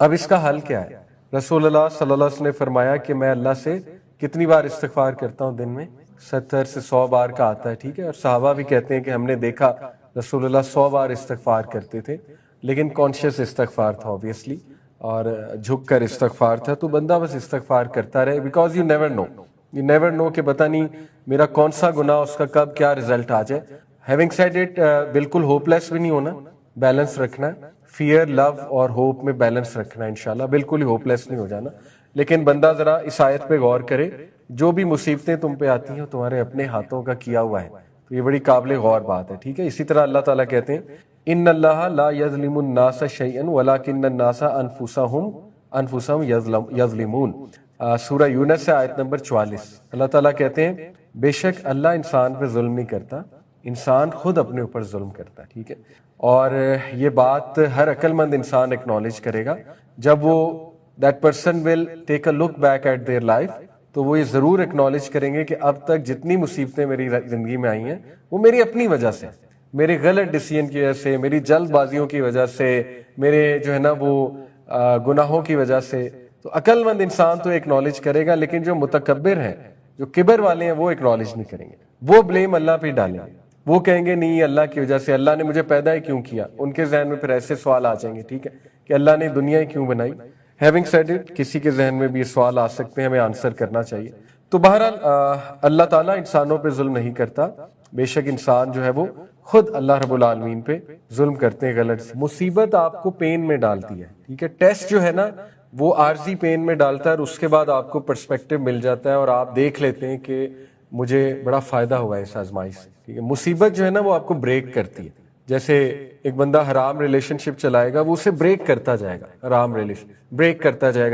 A: اب اس کا حل کیا ہے؟ رسول اللہ صلی اللہ علیہ وسلم نے فرمایا کہ میں اللہ سے کتنی بار استغفار کرتا ہوں دن میں؟ 70 سے 100 بار کا آتا ہے. ٹھیک ہے. اور صحابہ بھی کہتے ہیں کہ ہم نے دیکھا رسول اللہ 100 بار استغفار کرتے تھے، لیکن کانشیس استغفار تھا اوبیسلی، اور جھک کر استغفار تھا. تو بندہ بس استغفار کرتا رہے، بیکاز یو نیور نو کہ پتہ نہیں میرا کون سا گناہ اس کا کب کیا رزلٹ آ جائے. ہیونگ سیڈ اٹ، بالکل ہوپ لیس بھی نہیں ہونا، بیلنس رکھنا ہے. فیئر، لو اور ہوپ میں بیلنس رکھنا ہے انشاءاللہ. بالکل ہی ہوپ لیس نہیں ہو جانا. لیکن بندہ ذرا اس آیت پہ غور کرے، جو بھی مصیبتیں تم پہ آتی ہیں تمہارے اپنے ہاتھوں کا کیا ہوا ہے. تو یہ بڑی قابل غور بات ہے. ٹھیک ہے. اسی طرح اللہ تعالیٰ کہتے ہیں ان اللہ لا یظلم الناس شیئا ولکن الناس انفسهم یظلمون. سورہ یونس سے آیت نمبر 44. اللہ تعالیٰ کہتے ہیں بے شک اللہ انسان پہ ظلم نہیں کرتا، انسان خود اپنے اوپر ظلم کرتا ہے. ٹھیک ہے. اور یہ بات ہر عقل مند انسان ایکنالج کرے گا جب وہ that person will take a look back at their life. تو وہ یہ ضرور ایکنالج کریں گے کہ اب تک جتنی مصیبتیں میری زندگی میں آئی ہیں وہ میری اپنی وجہ سے، میرے غلط ڈیسیژن کی وجہ سے، میری جلد بازیوں کی وجہ سے، میرے جو ہے نا وہ گناہوں کی وجہ سے. تو عقل مند انسان تو ایکنالج کرے گا، لیکن جو متکبر ہیں، جو کبر والے ہیں، وہ ایکنالج نہیں کریں گے. وہ بلیم اللہ پہ ڈالیں گے. وہ کہیں گے نہیں اللہ کی وجہ سے، اللہ نے مجھے پیدا ہی کیوں کیا. ان کے ذہن میں پھر ایسے سوال آ جائیں گے. ٹھیک ہے کہ اللہ نے دنیا ہی کیوں بنائی. ہیونگ سیڈ اٹ، کسی کے ذہن میں بھی یہ سوال آ سکتے ہیں، ہمیں آنسر کرنا چاہیے. تو بہرحال اللہ تعالیٰ انسانوں پہ ظلم نہیں کرتا. بے شک انسان جو ہے وہ خود اللہ رب العالمین پہ ظلم کرتے ہیں غلط سے. مصیبت آپ کو پین میں ڈالتی ہے. ٹھیک ہے. ٹیسٹ جو ہے نا وہ عارضی پین میں ڈالتا ہے، اور اس کے بعد آپ کو پرسپیکٹو مل جاتا ہے اور آپ دیکھ لیتے ہیں کہ مجھے بڑا فائدہ ہوا ہے اس آزمائش سے. ٹھیک ہے. مصیبت جو ہے نا وہ آپ کو بریک کرتی ہے. جیسے ایک بندہ حرام ریلیشن شپ چلائے گا، وہ اسے بریک کرتا جائے گا، حرام ریلیشن بریک کرتا جائے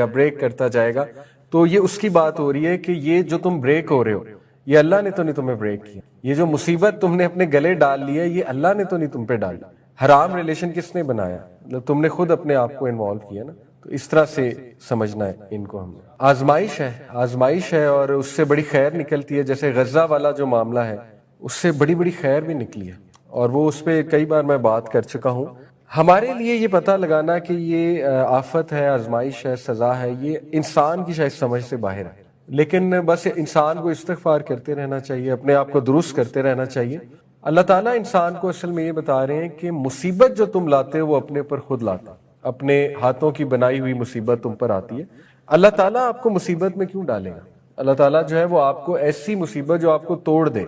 A: گا. تو یہ اس کی بات ہو رہی ہے کہ یہ جو تم بریک ہو رہے ہو، یہ اللہ نے تو نہیں تمہیں بریک کیا. یہ جو مصیبت تم نے اپنے گلے ڈال لی ہے، یہ اللہ نے تو نہیں تم پہ ڈالی. حرام ریلیشن کس نے بنایا؟ مطلب تم نے خود اپنے آپ کو انوالو کیا نا. تو اس طرح سے سمجھنا ہے ان کو. ہم آزمائش ہے اور اس سے بڑی خیر نکلتی ہے. جیسے غزہ والا جو معاملہ ہے، اس سے بڑی خیر بھی نکلی ہے، اور وہ اس پہ کئی بار میں بات کر چکا ہوں. ہمارے لیے یہ پتہ لگانا کہ یہ آفت ہے، آزمائش ہے، سزا ہے، یہ انسان کی شاید سمجھ سے باہر ہے. لیکن بس انسان کو استغفار کرتے رہنا چاہیے، اپنے آپ کو درست کرتے رہنا چاہیے. اللہ تعالیٰ انسان کو اصل میں یہ بتا رہے ہیں کہ مصیبت جو تم لاتے ہو وہ اپنے اوپر خود لاتے، اپنے ہاتھوں کی بنائی ہوئی مصیبت تم پر آتی ہے. اللہ تعالیٰ آپ کو مصیبت میں کیوں ڈالے گا؟ اللہ تعالیٰ جو ہے وہ آپ کو ایسی مصیبت جو آپ کو توڑ دے،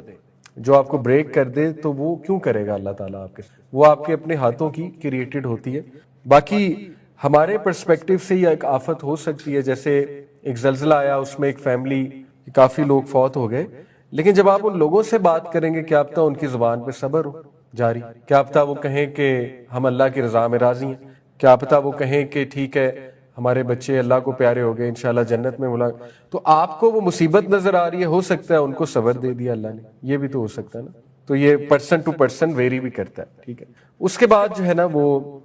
A: جو آپ کو بریک کر دے، تو وہ کیوں کرے گا اللہ تعالیٰ آپ کے؟ وہ آپ کے اپنے ہاتھوں کی کریٹڈ ہوتی ہے. باقی ہمارے پرسپیکٹو سے یہ ایک آفت ہو سکتی ہے. جیسے ایک زلزلہ آیا، اس میں ایک فیملی کافی لوگ فوت ہو گئے، لیکن جب آپ ان لوگوں سے بات کریں گے کیا پتہ ان کی زبان پہ صبر ہو جاری، کیا پتہ وہ کہیں کہ ہم اللہ کی رضا میں راضی ہیں، کیا پتہ وہ کہیں کہ ٹھیک ہے ہمارے بچے اللہ کو پیارے ہو گئے، انشاءاللہ جنت میں ملاقات. تو آپ کو وہ مصیبت نظر آ رہی ہے، ہو سکتا ہے ان کو صبر دے دیا اللہ نے، یہ بھی تو ہو سکتا ہے نا. تو یہ پرسن ٹو پرسن ویری بھی کرتا ہے. ٹھیک ہے. اس کے بعد جو ہے نا وہ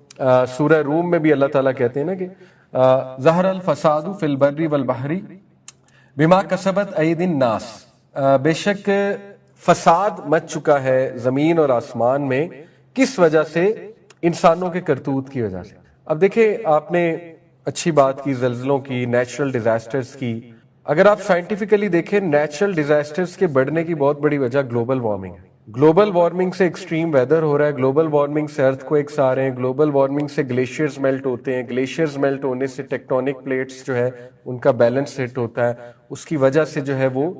A: سورہ روم میں بھی اللہ تعالیٰ کہتے ہیں نا کہ ظہر الفساد فی البر والبحر بما کسبت ایدی الناس. بے شک فساد مچ چکا ہے زمین اور آسمان میں، کس وجہ سے؟ انسانوں کے کرتوت کی وجہ سے. اب دیکھیں، آپ نے اچھی بات کی زلزلوں کی، نیچرل ڈیزاسٹرز کی. اگر آپ سائنٹیفکلی دیکھیں، نیچرل ڈیزاسٹرز کے بڑھنے کی بہت بڑی وجہ گلوبل وارمنگ ہے. گلوبل وارمنگ سے ایکسٹریم ویدر ہو رہا ہے، گلوبل وارمنگ سے ارتھ کویکس آ رہے ہیں، گلوبل وارمنگ سے گلیشیئرز میلٹ ہوتے ہیں، گلیشیئرز میلٹ ہونے سے ٹیکٹونک پلیٹس جو ہے ان کا بیلنس ہٹ ہوتا ہے. اس کی وجہ سے جو ہے وہ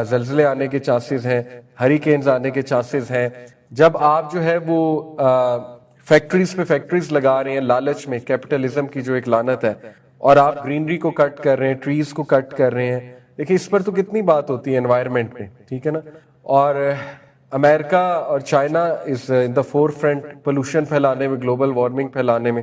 A: زلزلے آنے کے چانسز ہیں، ہریکینز آنے کے چانسز ہیں. جب آپ جو ہے وہ فیکٹریز پہ فیکٹریز لگا رہے ہیں لالچ میں، کیپٹلزم کی جو ایک لعنت ہے، اور آپ گرینری کو کٹ کر رہے ہیں، ٹریز کو کٹ کر رہے ہیں. دیکھیں اس پر تو کتنی بات ہوتی ہے انوائرمنٹ میں. ٹھیک ہے نا. اور امریکہ اور China is in the forefront pollution پھیلانے میں، گلوبل وارمنگ پھیلانے میں.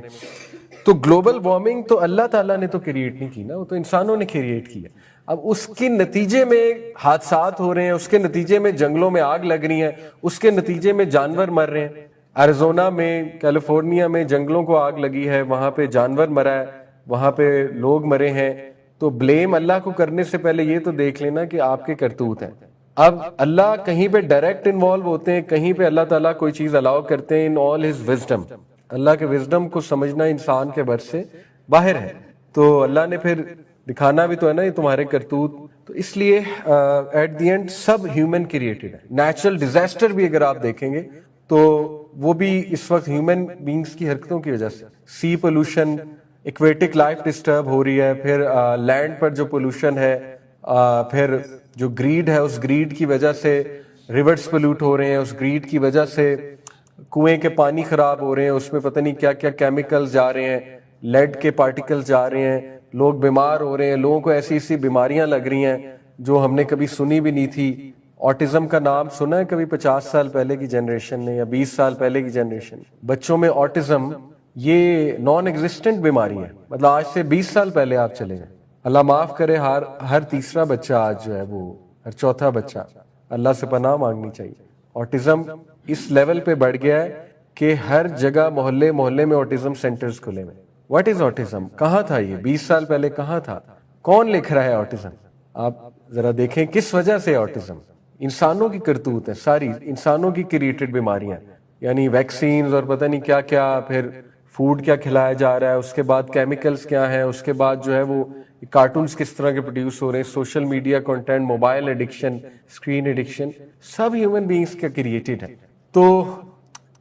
A: تو گلوبل وارمنگ تو اللہ تعالیٰ نے تو کریٹ نہیں کی نا، وہ تو انسانوں نے کریٹ کی ہے. اب اس کے نتیجے میں حادثات ہو رہے ہیں، اس کے نتیجے میں جنگلوں میں آگ لگ رہی ہے، اس کے نتیجے میں جانور مر رہے ہیں. ایریزونا میں، کیلیفورنیا میں جنگلوں کو آگ لگی ہے، وہاں پہ جانور مرا ہے، وہاں پہ لوگ مرے ہیں. تو بلیم اللہ کو کرنے سے پہلے یہ تو دیکھ لینا کہ آپ کے کرتوت ہیں. اب اللہ کہیں پہ ڈائریکٹ انوالو ہوتے ہیں, کہیں پہ اللہ تعالیٰ کوئی چیز الاؤ کرتے ہیں, ان آل ہز وزڈم. اللہ کے وزڈم کو سمجھنا انسان کے بر سے باہر ہے. تو اللہ نے پھر دکھانا بھی تو ہے نا یہ تمہارے کرتوت. تو اس لیے ایٹ دی اینڈ سب ہیومن کریٹڈ ہے. نیچرل ڈیزاسٹر بھی اگر آپ دیکھیں گے تو وہ بھی اس وقت ہیومن بینگز کی حرکتوں کی وجہ سے. سی پولوشن, ایکویٹک لائف ڈسٹرب ہو رہی ہے, پھر لینڈ پر جو پولوشن ہے, پھر جو گریڈ ہے اس گریڈ کی وجہ سے ریورس پولوٹ ہو رہے ہیں, اس گریڈ کی وجہ سے کنویں کے پانی خراب ہو رہے ہیں, اس میں پتہ نہیں کیا کیا کیمیکلز جا رہے ہیں, لیڈ کے پارٹیکلز جا رہے ہیں, لوگ بیمار ہو رہے ہیں, لوگوں کو ایسی ایسی بیماریاں لگ رہی ہیں جو ہم نے کبھی سنی بھی نہیں تھی. آٹزم کا نام سنا ہے کبھی 50 سال پہلے کی جنریشن نے یا 20 سال پہلے کی جنریشن؟ بچوں میں آٹزم یہ نان ایگزسٹنٹ بیماری ہے. مطلب آج سے 20 سال پہلے آپ چلے جائیں, اللہ معاف کرے, ہر تیسرا بچہ آج جو ہے وہ, ہر چوتھا بچہ, اللہ سے پناہ مانگنی چاہیے. آٹزم اس لیول پہ بڑھ گیا ہے کہ ہر جگہ محلے محلے میں آٹزم سینٹرز کھلے ہوئے. What is autism? کہاں تھا یہ 20 سال پہلے؟ کہاں تھا؟ کون لکھ رہا ہے آٹزم؟ آپ ذرا دیکھیں کس وجہ سے آٹزم. انسانوں کی کرتوت ہے, ساری انسانوں کی کریٹڈ بیماریاں, یعنی ویکسینز اور پتہ نہیں کیا کیا, پھر فوڈ کیا کھلایا جا رہا ہے, اس کے بعد کیمیکلز کیا ہیں, اس کے بعد جو ہے وہ کارٹونز کس طرح کے پروڈیوس ہو رہے ہیں, social media content, mobile addiction, screen addiction, سب ہیومن بینگز کا کریٹڈ ہے. تو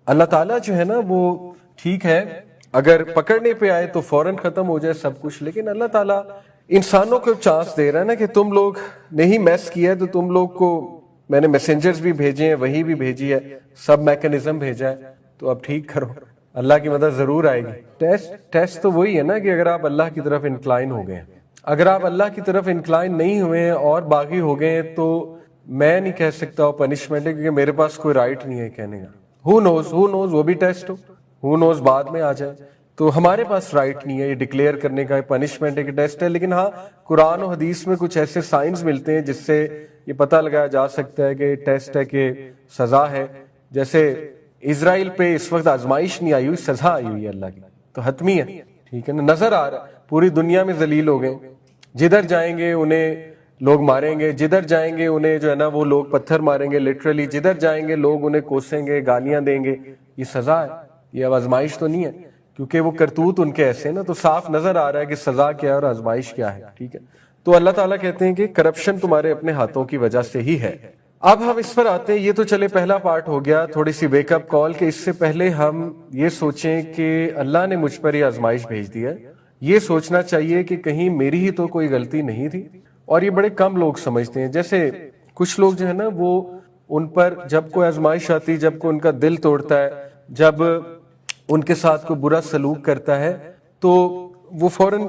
A: اللہ تعالیٰ جو ہے نا وہ ٹھیک ہے اگر پکڑنے پہ آئے تو فوراً ختم ہو جائے سب کچھ, لیکن اللہ تعالیٰ انسانوں کو چانس دے رہا ہے نا کہ تم لوگ نہیں میس کیا ہے تو تم لوگ کو میں نے میسنجرز بھی بھیجے ہیں, وہی بھی بھیجی ہے, سب میکنزم بھیجا ہے, تو اب ٹھیک کرو, اللہ کی مدد ضرور آئے گی. ٹیسٹ تو وہی ہے نا کہ اگر آپ اللہ کی طرف انکلائن ہو گئے ہیں. اگر آپ اللہ کی طرف انکلائن نہیں ہوئے ہیں اور باغی ہو گئے ہیں تو میں نہیں کہہ سکتا وہ پنشمنٹ ہے, کیونکہ میرے پاس کوئی رائٹ نہیں ہے کہنے کا. ہو نوز وہ بھی ٹیسٹ ہو نوز بعد میں آ جائے, تو ہمارے پاس رائٹ نہیں ہے یہ ڈکلیئر کرنے کا پنشمنٹ ہے کہ ٹیسٹ ہے. لیکن ہاں قرآن و حدیث میں کچھ ایسے سائنس ملتے ہیں جس سے یہ پتہ لگایا جا سکتا ہے کہ ٹیسٹ ہے کہ سزا ہے. جیسے اسرائیل پہ اس وقت آزمائش نہیں آئی ہوئی, سزا آئی ہوئی ہے اللہ کی, تو حتمی ہے, ٹھیک ہے نا, نظر آ رہا ہے پوری دنیا میں ذلیل ہو گئے, جدھر جائیں گے انہیں لوگ ماریں گے, جدھر جائیں گے انہیں جو ہے نا وہ لوگ پتھر ماریں گے لٹرلی, جدھر جائیں گے لوگ انہیں کوسیں گے, گالیاں دیں گے. یہ سزا ہے, یہ اب آزمائش تو نہیں ہے, کیونکہ وہ کرتوت ان کے ایسے نا, تو صاف نظر آ رہا ہے کہ سزا کیا ہے اور آزمائش کیا ہے. ٹھیک ہے, تو اللہ تعالیٰ کہتے ہیں کہ کرپشن تمہارے اپنے ہاتھوں کی وجہ سے ہی ہے. اب ہم اس پر آتے ہیں, یہ تو چلے پہلا پارٹ ہو گیا, تھوڑی سی ویک اپ کال, کہ اس سے پہلے ہم یہ سوچیں کہ اللہ نے مجھ پر یہ آزمائش بھیج دی ہے, یہ سوچنا چاہیے کہ کہیں میری ہی تو کوئی غلطی نہیں تھی. اور یہ بڑے کم لوگ سمجھتے ہیں. جیسے کچھ لوگ جو ہے نا وہ ان پر جب کوئی آزمائش آتی, جب کوئی ان کا دل توڑتا ہے, جب ان کے ساتھ کوئی برا سلوک کرتا ہے, تو وہ فوراً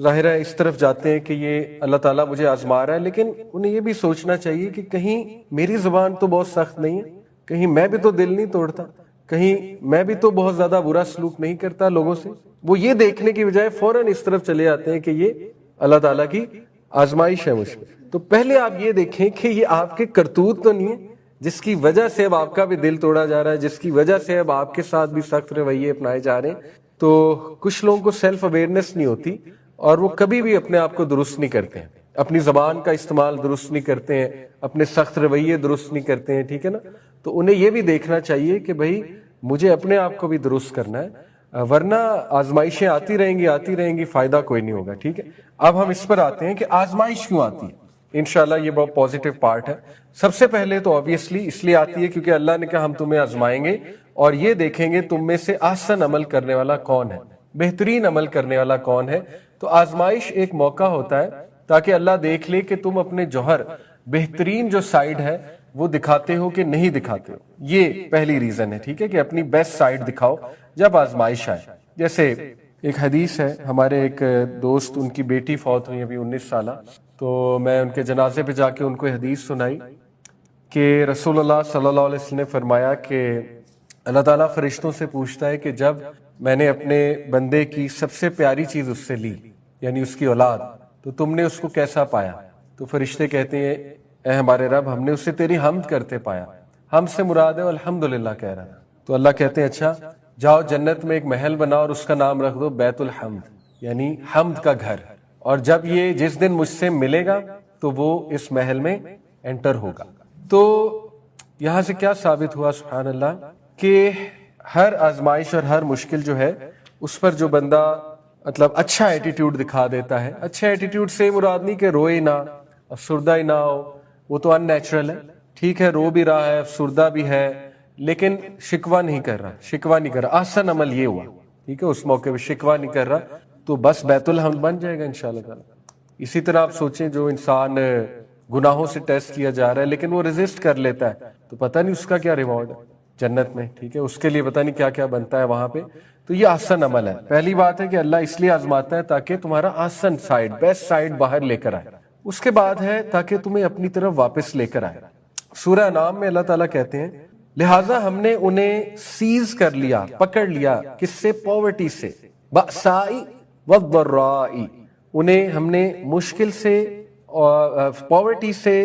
A: ظاہر ہے اس طرف جاتے ہیں کہ یہ اللہ تعالیٰ مجھے آزما رہا ہے. لیکن انہیں یہ بھی سوچنا چاہیے کہ کہیں میری زبان تو بہت سخت نہیں ہے, کہیں میں بھی تو دل نہیں توڑتا, کہیں میں بھی تو بہت زیادہ برا سلوک نہیں کرتا لوگوں سے. وہ یہ دیکھنے کی بجائے فوراً اس طرف چلے جاتے ہیں کہ یہ اللہ تعالیٰ کی آزمائش ہے مجھ پہ. تو پہلے آپ یہ دیکھیں کہ یہ آپ کے کرتوت تو نہیں ہے جس کی وجہ سے اب آپ کا بھی دل توڑا جا رہا ہے, جس کی وجہ سے اب آپ کے ساتھ بھی سخت رویے اپنائے جا رہے ہیں. تو کچھ لوگوں کو سیلف اویئرنیس نہیں ہوتی اور وہ کبھی بھی اپنے آپ کو درست نہیں کرتے ہیں, اپنی زبان کا استعمال درست نہیں کرتے ہیں, اپنے سخت رویے درست نہیں کرتے ہیں. ٹھیک ہے نا, تو انہیں یہ بھی دیکھنا چاہیے کہ بھائی مجھے اپنے آپ کو بھی درست کرنا ہے, ورنہ آزمائشیں آتی رہیں گی, فائدہ کوئی نہیں ہوگا. ٹھیک ہے, اب ہم اس پر آتے ہیں کہ آزمائش کیوں آتی ہے. انشاءاللہ یہ بہت پازیٹیو پارٹ ہے. سب سے پہلے تو آبویسلی اس لیے آتی ہے کیونکہ اللہ نے کہا ہم تمہیں آزمائیں گے اور یہ دیکھیں گے تم میں سے احسن عمل کرنے والا کون ہے, بہترین عمل کرنے والا کون ہے. تو آزمائش ایک موقع ہوتا ہے تاکہ اللہ دیکھ لے کہ تم اپنے جوہر بہترین جو سائیڈ ہے وہ دکھاتے ہو کہ نہیں دکھاتے ہو. یہ پہلی ریزن ہے, ٹھیک ہے, کہ اپنی بیسٹ سائیڈ دکھاؤ جب آزمائش آئے. جیسے ایک حدیث ہے, ہمارے ایک دوست, ان کی بیٹی فوت ہوئی ابھی 19 سالہ, تو میں ان کے جنازے پہ جا کے ان کو حدیث سنائی کہ رسول اللہ صلی اللہ علیہ وسلم نے فرمایا کہ اللہ تعالیٰ فرشتوں سے پوچھتا ہے کہ جب میں نے اپنے بندے کی سب سے پیاری چیز اس سے لی, یعنی اس کی اولاد, تو تم نے اس کو کیسا پایا؟ تو فرشتے کہتے ہیں اے ہمارے رب, ہم نے اسے تیری حمد کرتے پایا. ہم سے مراد ہے الحمدللہ کہہ رہا ہے. تو اللہ کہتے ہیں اچھا جاؤ جنت میں ایک محل بناؤ اور اس کا نام رکھ دو بیت الحمد, یعنی حمد کا گھر, اور جب یہ جس دن مجھ سے ملے گا تو وہ اس محل میں انٹر ہوگا. تو یہاں سے کیا ثابت ہوا سبحان اللہ کہ ہر آزمائش اور ہر مشکل جو ہے اس پر جو بندہ مطلب اچھا ایٹیٹیوڈ دکھا دیتا ہے، اچھا ایٹیٹیوڈ سے مراد نہیں کہ روئے نہ، افسردہ ہی نہ ہو، وہ تو ان نیچرل ہے، ٹھیک ہے رو بھی رہا ہے، افسردہ بھی ہے، لیکن شکوہ نہیں کر رہا، احسن عمل یہ ہوا، ٹھیک ہے، اس موقع پہ شکوہ نہیں کر رہا، تو بس بیت الحمد بن جائے گا انشاءاللہ تعالی۔ اسی طرح آپ سوچیں جو انسان گناہوں سے ٹیسٹ کیا جا رہا ہے لیکن وہ ریزسٹ کر لیتا ہے، تو پتہ نہیں اس کا کیا ریوارڈ ہے جنت میں، ٹھیک ہے، اس کے لیے پتہ نہیں کیا کیا بنتا ہے وہاں پہ۔ تو یہ احسن عمل ہے۔ پہلی بات ہے کہ اللہ اس لیے آزماتا ہے تاکہ تمہارا احسن سائڈ، بیسٹ سائڈ باہر لے کر آئے۔ اس کے بعد ہے تاکہ تمہیں اپنی طرف واپس لے کر آئے۔ سورہ انعام میں اللہ تعالیٰ کہتے ہیں لہٰذا ہم نے انہیں سیز کر لیا، پکڑ لیا، کس سے؟ پاورٹی سے، بأسائی والضرائی، انہیں ہم نے مشکل سے، پاورٹی سے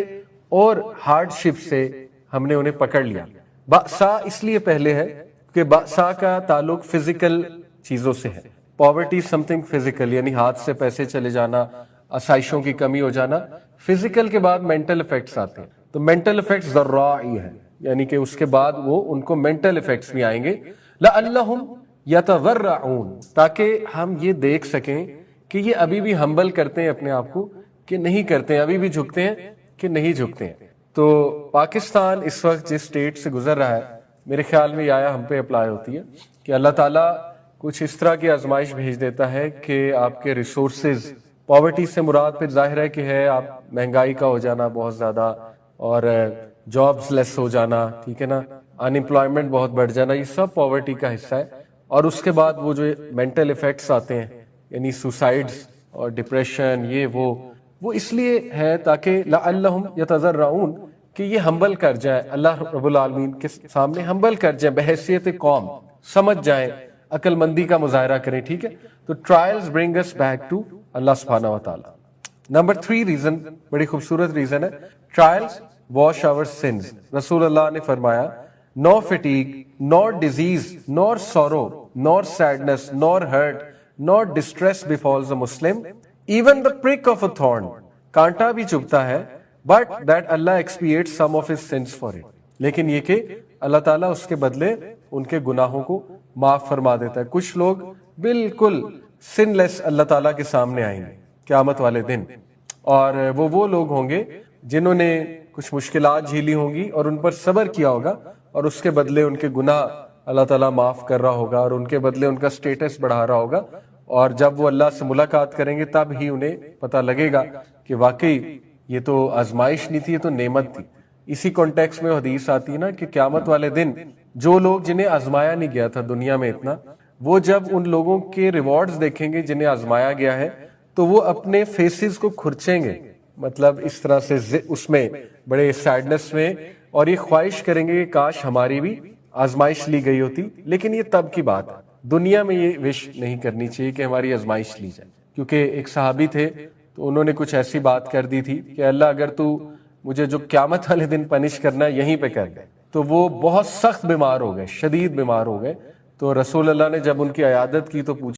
A: اور ہارڈ شپ سے ہم نے انہیں پکڑ لیا۔ بأسا اس لیے پہلے ہے کہ بأسا کا تعلق فزیکل چیزوں سے ہے، پاورٹی سم تھنگ فزیکل، یعنی ہاتھ سے پیسے چلے جانا، آسائشوں کی کمی ہو جانا، فزیکل کے بعد مینٹل افیکٹس آتے ہیں، تو مینٹل افیکٹس ضرائی ہے، یعنی کہ اس کے بعد وہ ان کو مینٹل افیکٹس بھی آئیں گے۔ لعلہم یتضرعون، تاکہ ہم یہ دیکھ سکیں کہ یہ ابھی بھی ہمبل کرتے ہیں اپنے آپ کو کہ نہیں کرتے ہیں، ابھی بھی جھکتے ہیں کہ نہیں جھکتے ہیں۔ تو پاکستان اس وقت جس اسٹیٹ سے گزر رہا ہے، میرے خیال میں یہ آیا ہم پہ اپلائی ہوتی ہے کہ اللہ تعالیٰ کچھ اس طرح کی آزمائش بھیج دیتا ہے کہ آپ کے ریسورسز، پاورٹی سے مراد پھر ظاہر ہے کہ ہے آپ مہنگائی کا ہو جانا بہت زیادہ، اور جابز لیس ہو جانا، ٹھیک ہے نا، ان امپلائمنٹ بہت بڑھ جانا، یہ سب پاورٹی کا حصہ ہے۔ اور اس کے بعد وہ جو مینٹل افیکٹس آتے ہیں، یعنی سوسائڈز اور ڈپریشن، یہ وہ اس لیے ہے تاکہ لعلہم یتضرعون، کہ یہ ہمبل کر جائیں، اللہ رب العالمین کے سامنے ہمبل کر جائیں بحیثیت قوم، سمجھ جائیں، عقل مندی کا مظاہرہ کریں، ٹھیک ہے۔ تو trials bring us back to Allah سبحانہ و تعالی۔ نمبر 3 ریزن، بڑی خوبصورت ریزن ہے، ٹرائلز واش آور سنز۔ رسول اللہ نے فرمایا no fatigue nor disease nor sorrow nor sadness nor hurt nor distress befalls a Muslim even the prick of a thorn, کانٹا بھی چبھتا ہے but that Allah expiate some of his sins for it, لیکن یہ کہ اللہ تعالیٰ اس کے بدلے ان کے گناہوں کو معاف فرما دیتا ہے۔ کچھ لوگ بالکل سن لیس اللہ تعالیٰ کے سامنے آئیں گے قیامت والے دن، اور وہ لوگ ہوں گے جنہوں نے کچھ مشکلات جھیلی ہوں گی اور ان پر صبر کیا ہوگا، اور اس کے بدلے ان کے گناہ اللہ تعالیٰ معاف کر رہا ہوگا، اور ان کے بدلے ان کا سٹیٹس بڑھا رہا ہوگا، اور جب وہ اللہ سے ملاقات کریں گے تب ہی انہیں پتہ لگے گا کہ واقعی یہ تو آزمائش نہیں تھی، یہ تو نعمت تھی۔ اسی کانٹیکس میں حدیث آتی ہے نا کہ قیامت والے دن جو لوگ جنہیں آزمایا نہیں گیا تھا دنیا میں اتنا، وہ جب ان لوگوں کے ریوارڈز دیکھیں گے جنہیں آزمایا گیا ہے تو وہ اپنے فیسز کو کھرچیں گے، مطلب اس طرح سے اس میں بڑے سیڈنس میں، اور یہ خواہش کریں گے کہ کاش ہماری بھی آزمائش لی گئی ہوتی، لیکن یہ تب کی بات ہے، دنیا میں یہ وش نہیں کرنی چاہیے کہ ہماری آزمائش لی جائے۔ کیونکہ ایک صحابی تھے تو انہوں نے کچھ ایسی بات کر دی تھی کہ اللہ اگر تو مجھے جو قیامت والے دن پنش کرنا ہے یہیں پہ کر دے، تو وہ بہت سخت بیمار ہو گئے، شدید بیمار ہو گئے، تو رسول اللہ نے جب ان کی عیادت کی تو پوچھا